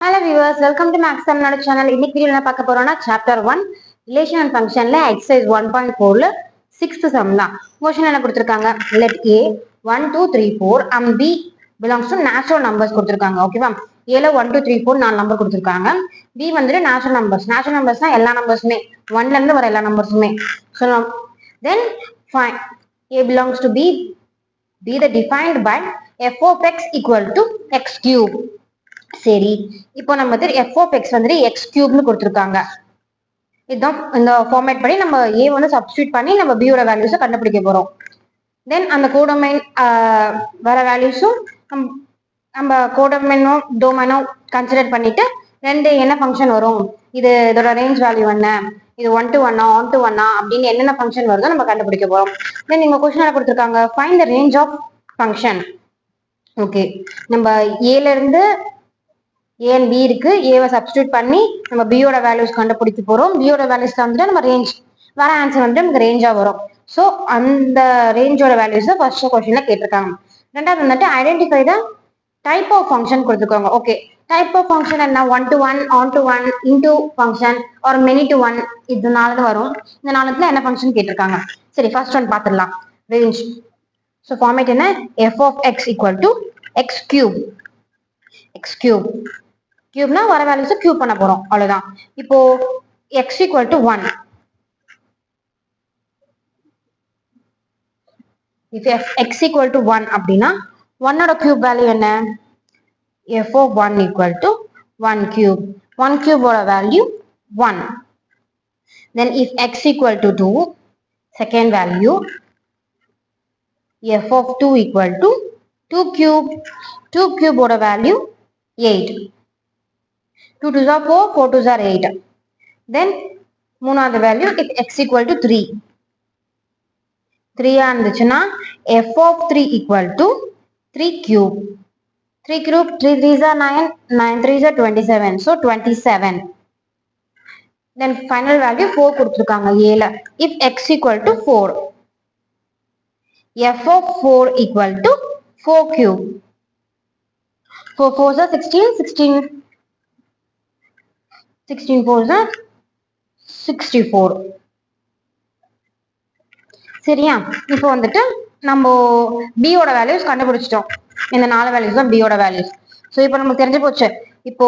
Hello viewers, welcome to Max Tamil channel. இன்னைக்கு வீடியோல என்ன பார்க்க போறோம்னா சாப்டர் 1 ரிலேஷன் அண்ட் ஃபங்க்ஷன்ல எக்ஸசைஸ் 1.4ல 6th சம் தான். क्वेश्चन என்ன கொடுத்திருக்காங்க? Let A 1 2 3 4 and B belongs to natural numbers கொடுத்திருக்காங்க. ஓகேவா? A ல 1 2 3 4 நாலு நம்பர் கொடுத்திருக்காங்க. B வந்துட்டு natural numbers. Natural numbersனா எல்லா நம்பர்ஸுமே 1ல இருந்து வர எல்லா நம்பர்ஸுமே. So then find A belongs to B the defined by f of x equal to x cube. சரி, இப்போ நம்ம f of x வந்துட்டு x cube கொடுத்திருக்காங்க. இதுதான் இந்த ஃபார்மேட் படி நம்ம a வந்து சப்ஸ்டிட்யூட் பண்ணி நம்ம b ஓட வேல்யூஸை கண்டுபிடிக்க போறோம். தென் அந்த கோடொமைன் வர வேல்யூஸும் நம்ம கோடொமைனோ டொமைனோ கன்சிடர் பண்ணிட்டு ரெண்டு என்ன ஃபங்க்ஷன் வரும், இதோட ரேஞ்ச் வேல்யூ என்ன, இது 1 to 1 on to 1 அப்படின்னு என்னென்ன ஃபங்க்ஷன் வருதோ நம்ம கண்டுபிடிக்க போறோம். தென் நீங்க கொஸ்டின் கொடுத்திருக்காங்க find the range of function. Okay, நம்ம ஏல இருந்து ஏ அண்ட் பி இருக்கு, ஏவை சப்ஸ்டியூட் பண்ணி நம்ம பியோட வேல்யூஸ் கண்டுபிடிக்க போறோம். பியோட வேல்யூஸ் வந்துட்டு நம்ம ரேஞ்ச் வர ஆன்சர் வந்துட்டு நமக்கு ரேஞ்சா வரும். ஸோ அந்த ரேஞ்சோட வேல்யூஸ் ஃபர்ஸ்ட் கொஸ்டின்ல கேட்டிருக்காங்க. ரெண்டாவது வந்துட்டு identify the type of function கொடுத்துருக்காங்க. ஓகே, டைப் ஆஃப் ஃபங்க்ஷன் என்ன, 1 to 1 on to 1 into function are many to 1, இது நாலு வரும். இந்த நாலுத்துல என்ன ஃபங்க்ஷன் கேட்டிருக்காங்க. சரி, ஃபர்ஸ்ட் ஒன் பார்த்துடலாம், ரேஞ்ச். ஸோ ஃபார்மேட் என்ன, F of X equal to X cube. X cube கியூப்னா வர வேல்யூஸ் கியூப் பண்ண போறோம், அவ்வளவுதான். இப்போ x equal to 1, if x equal to 1 அப்படின்னா 1 ஓட கியூப் வேல்யூ என்ன, f of 1 equal to 1 cube. 1 cube ஓட value 1. then if x equal to 2, second value f of 2 equal to 2 cube. 2 cube ஓட value 8. 2 2s are 4, 4 2s are 8. then மூணாவது value if x equal to 3. 3 இருந்துச்சுன்னா f of 3 equal to 3 cube. 3 cube, 3 3s are 9, 9 3s are 27, so 27. then final value 4 கொடுத்திருக்காங்க ஏல. if x equal to 4, f of 4 equal to 4 cube. 4 4s are 16, 16 4s are 64. சரியா, இப்போ வந்துட்டு நம்ம பியோட values கண்டுபிடிச்சிட்டோம். இந்த நாலு வேல்யூஸ் தான் பியோட வேல்யூஸ். ஸோ இப்போ நமக்கு தெரிஞ்சு போச்சு. இப்போ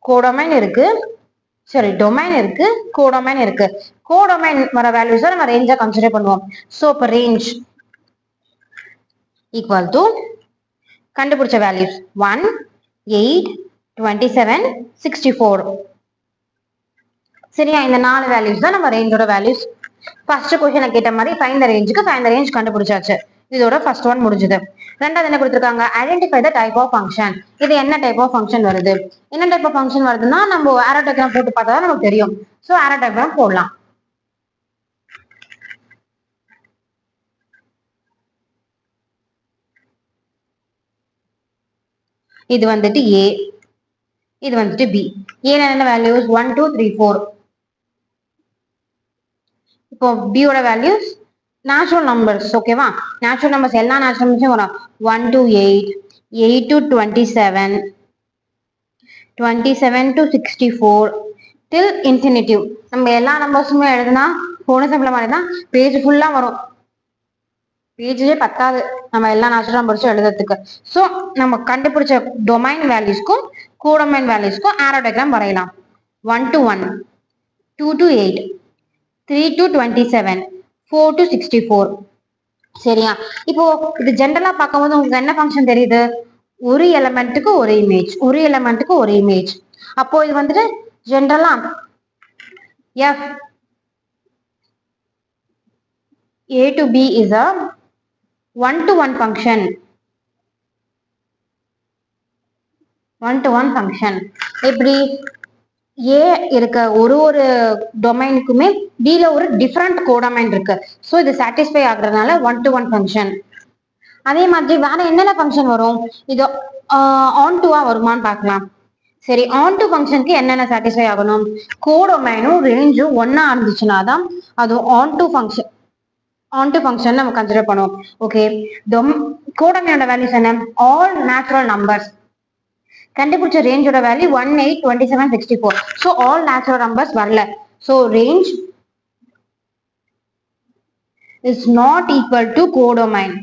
கோடொமைன் இருக்கு, சரி டொமைன் இருக்கு, கோடொமைன் இருக்கு. கோடொமைன் வர வேல்யூஸ் நம்ம ரேஞ்சா கன்சிடர் பண்ணுவோம். ஸோ இப்போ ரேஞ்ச் ஈக்குவல் டு கண்டுபிடிச்ச வேல்யூஸ் 1 8 27 64. சரியா, இந்த நாலு வேல்யூஸ் தான் நம்ம ரேஞ்சோட வேல்யூஸ். ஃபர்ஸ்ட் கொஸ்டினை கேட்ட மாதிரி ஃபைண்ட் த ரேஞ்சுக்கு ஃபைண்ட் த ரேஞ்ச் கண்டுபிடிச்சாச்சு. இதோட ஃபர்ஸ்ட் ஒன் முடிஞ்சது. ரெண்டாவது என்ன கொடுத்திருக்காங்க, identify the type of function. இது என்ன டைப் ஆஃப் ஃபங்க்ஷன் வருது, என்ன டைப் ஆஃப் ஃபங்க்ஷன் வருதுன்னா நம்ம ஆரோ டயக்ராம் போட்டு பார்த்தா தான் நமக்கு தெரியும். ஸோ ஆரோ டயக்ராம் போடலாம். இது வந்துட்டு ஏ, இது வந்துட்டு பி. ஏல என்ன வேல்யூஸ் 1 2 3 4. இப்போ பியோட வேல்யூஸ் நேச்சுரல் நம்பர்ஸ். ஓகேவா, நேச்சுரல் நம்பர்ஸ் எல்லா நேச்சுரல் நம்பர்ஸும் வரும். 1 to 8, 8 to 27, 27 to 64 till infinitive. நம்ம எல்லா நம்பர்ஸுமே எழுதுனா போன சம்பளம் மாதிரி தான் பேஜ் ஃபுல்லா வரும். பேஜே பத்தாது நம்ம எல்லா நேச்சுரல் நம்பர்ஸும் எழுதுறதுக்கு. ஸோ நம்ம கண்டுபிடிச்ச டொமைன் வேல்யூஸ்க்கும் கோடொமைன் வேல்யூஸ்க்கும் ஆரோ டயக்ராம் வரையலாம். 1 to 1, 2 to 8, 3 to 27, 4 to 64. சரியா, இப்போ இது ஜென்ரலா பார்க்கும்போது உங்களுக்கு என்ன ஃபங்க்ஷன் தெரியுது, ஒரு எலமெண்ட்டுக்கு ஒரு இமேஜ், ஒரு எலமெண்ட்டுக்கு ஒரு இமேஜ். அப்போ இது வந்துட்டு ஜென்ரலா f a to b is a 1 to 1 function. 1 to 1 function. எப்படி ஏ இருக்க ஒரு ஒரு டொமைனுக்குமே பில ஒரு டிஃப்ரெண்ட் கோடொமைன் இருக்கு. ஸோ இது சாட்டிஸ்ஃபை ஆகுறதுனால 1 to 1 ஃபங்க்ஷன். அதே மாதிரி வேற என்னென்ன ஃபங்க்ஷன் வரும், இது ஆன் டுவா வருமானு பார்க்கலாம். சரி, ஆன் டு ஃபங்க்ஷனுக்கு என்னென்ன சாட்டிஸ்ஃபை ஆகணும், கோடொமைனும் ரேஞ்சும் ஒன்னா இருந்துச்சுன்னா தான் அது onto function. Onto function நம்ம கன்சிடர் பண்ணுவோம். ஓகே, கோடொமைனோட வேல்யூஸ் என்ன, ஆல் நேச்சுரல் நம்பர்ஸ். கண்டுபிடிச்ச ரேஞ்சோட value 1, 8, 27, 64. So all natural numbers வரல. So range is not equal to codomain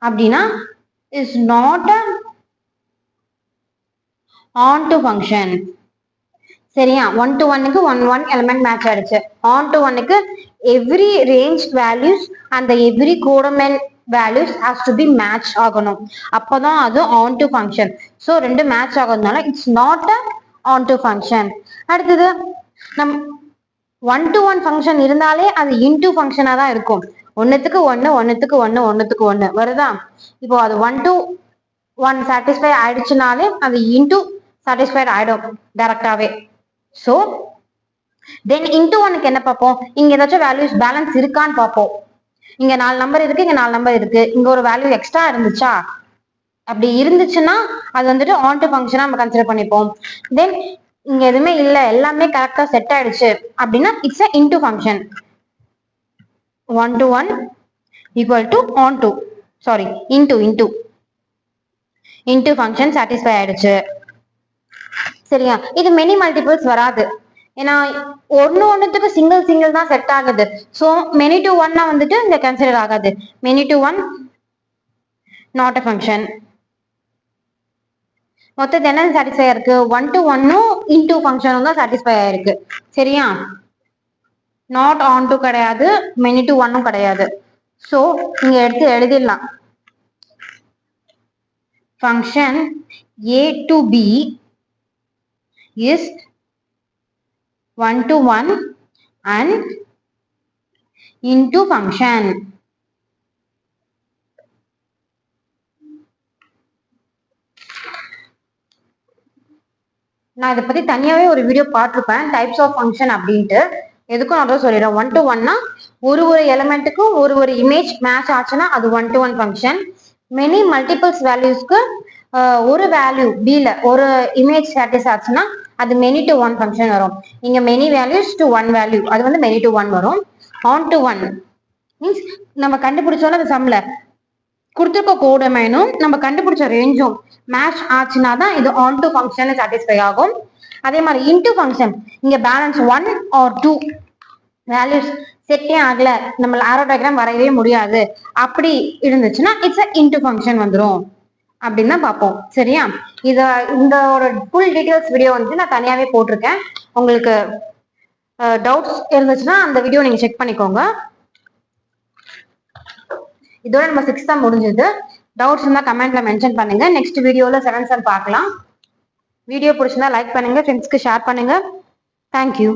அப்படின்னா is not onto function. சரியா? 1 to 1க்கு 1 எலிமெண்ட் மேட்ச் ஆயிடுச்சு. ஆன் டு 1க்கு எவ்ரி ரேஞ்ச் வேல்யூஸ் அந்த every codomain values has to be match ஆகணும். அப்பதான் அது ஆன் டு ஃபங்க்ஷன். ஸோ ரெண்டு மேட்ச் ஆகுறதுனால it's not onto function. அடுத்தது நம் 1 to 1 ஃபங்க்ஷன் இருந்தாலே அது இன்டூ ஃபங்க்ஷனா தான் இருக்கும். ஒன்னுத்துக்கு ஒன்னு வருதா? இப்போ அது 1 to 1 சாட்டிஸ்ஃபை ஆயிடுச்சுனாலே அது இன்டூ சாட்டிஸ்ஃபைட் ஆயிடும் டைரக்டாவே. ஸோ தென் இன்டூ ஒன்னுக்கு என்ன பார்ப்போம்? இங்க ஏதாச்சும் வேல்யூஸ் பேலன்ஸ் இருக்கான்னு பார்ப்போம். இங்க 4 நம்பர் இருக்கு, இங்க 4 நம்பர் இருக்கு, இங்க ஒரு வேல்யூ எக்ஸ்ட்ரா இருந்துச்சா? அப்படி இருந்துச்சுன்னா அது வந்துட்டு ஆன் டு ஃபங்க்ஷனா நம்ம கன்சிடர் பண்ணிப்போம். தென் இங்க எதுவுமே இல்ல, எல்லாமே கரெக்டா செட் ஆயிடுச்சு அப்படின்னா it's a into function. 1 to 1 equal to on to sorry into function satisfy ஆயிடுச்சு. சரியா? இது மெனி மல்டிபிள்ஸ் வராது. ஏன்னா ஒன்னுத்துக்கு சிங்கிள் தான் செட் ஆகுது. ஸோ மெனி டு ஒன்னா வந்துட்டு இந்த கன்சிடர் ஆகாது. Many to one not a function. மொத்தம் என்ன சாட்டிஸ்ஃபை இருக்கு? 1 to 1ம் இன்டூ ஃபங்க்ஷனும் தான் சாட்டிஸ்ஃபை ஆயிருக்கு. சரியா? நாட் ஆன் டு கிடையாது, மெனி டு ஒன்னும் கிடையாது. ஸோ இங்க எடுத்து எழுதிடலாம். Function a to b is 1 to 1 and into function. நான் இதை பத்தி தனியாவே ஒரு வீடியோ பார்த்திருப்பேன், டைப்ஸ் ஆஃப் ஃபங்க்ஷன் அப்படின்ட்டு. எதுக்கும் நான் தான் சொல்லிடுறேன். 1 to 1னா ஒரு எலிமெண்ட்டுக்கும் ஒரு இமேஜ் மேட்ச் ஆச்சுன்னா அது 1 to 1 ஃபங்க்ஷன். மெனி மல்டிபிள்ஸ் வேல்யூஸ்க்கு ஒரு வேல்யூ பில ஒரு இமேஜ் சாட்டிஸ் ஆச்சுன்னா அது மெனி டு 1 ஃபங்க்ஷன் வரும். இங்க மெனி வேல்யூஸ் டு 1 வேல்யூ, அது வந்து மெனி டு 1 வரும். ஆன் டு 1 மீன்ஸ் நம்ம கண்டுபிடிச்சோம்னா அந்த சம்ல கொடுத்துருக்க கோடமைனும் நம்ம கண்டுபிடிச்ச ரேஞ்சும் மேட்ச் ஆச்சுன்னா தான் இது ஆன் டு ஃபங்க்ஷன் சாட்டிஸ்ஃபை ஆகும். அதே மாதிரி இன்டூ ஃபங்க்ஷன் இங்க பேலன்ஸ் 1 or 2 வேல்யூஸ் செட்டே ஆகல, நம்ம ஆரோ டயக்ராம் வரையவே முடியாது அப்படி இருந்துச்சுன்னா இட்ஸ் இன்டூ ஃபங்க்ஷன் வந்துடும் அப்படின்னு தான் பார்ப்போம். சரியா? இந்த ஒரு ஃபுல் டீடைல்ஸ் வீடியோ வந்து நான் தனியாவே போட்டிருக்கேன். உங்களுக்கு டவுட்ஸ் இருந்துச்சுன்னா அந்த வீடியோ நீங்க செக் பண்ணிக்கோங்க. இதோட நம்ம 6th தான் முடிஞ்சது. டவுட்ஸ் இருந்தா கமெண்ட்ல மென்ஷன் பண்ணுங்க. நெக்ஸ்ட் வீடியோல 7th சம் பார்க்கலாம். வீடியோ பிடிச்சிருந்தா லைக் பண்ணுங்க, ஃப்ரெண்ட்ஸ்க்கு ஷேர் பண்ணுங்க. தேங்க்யூ.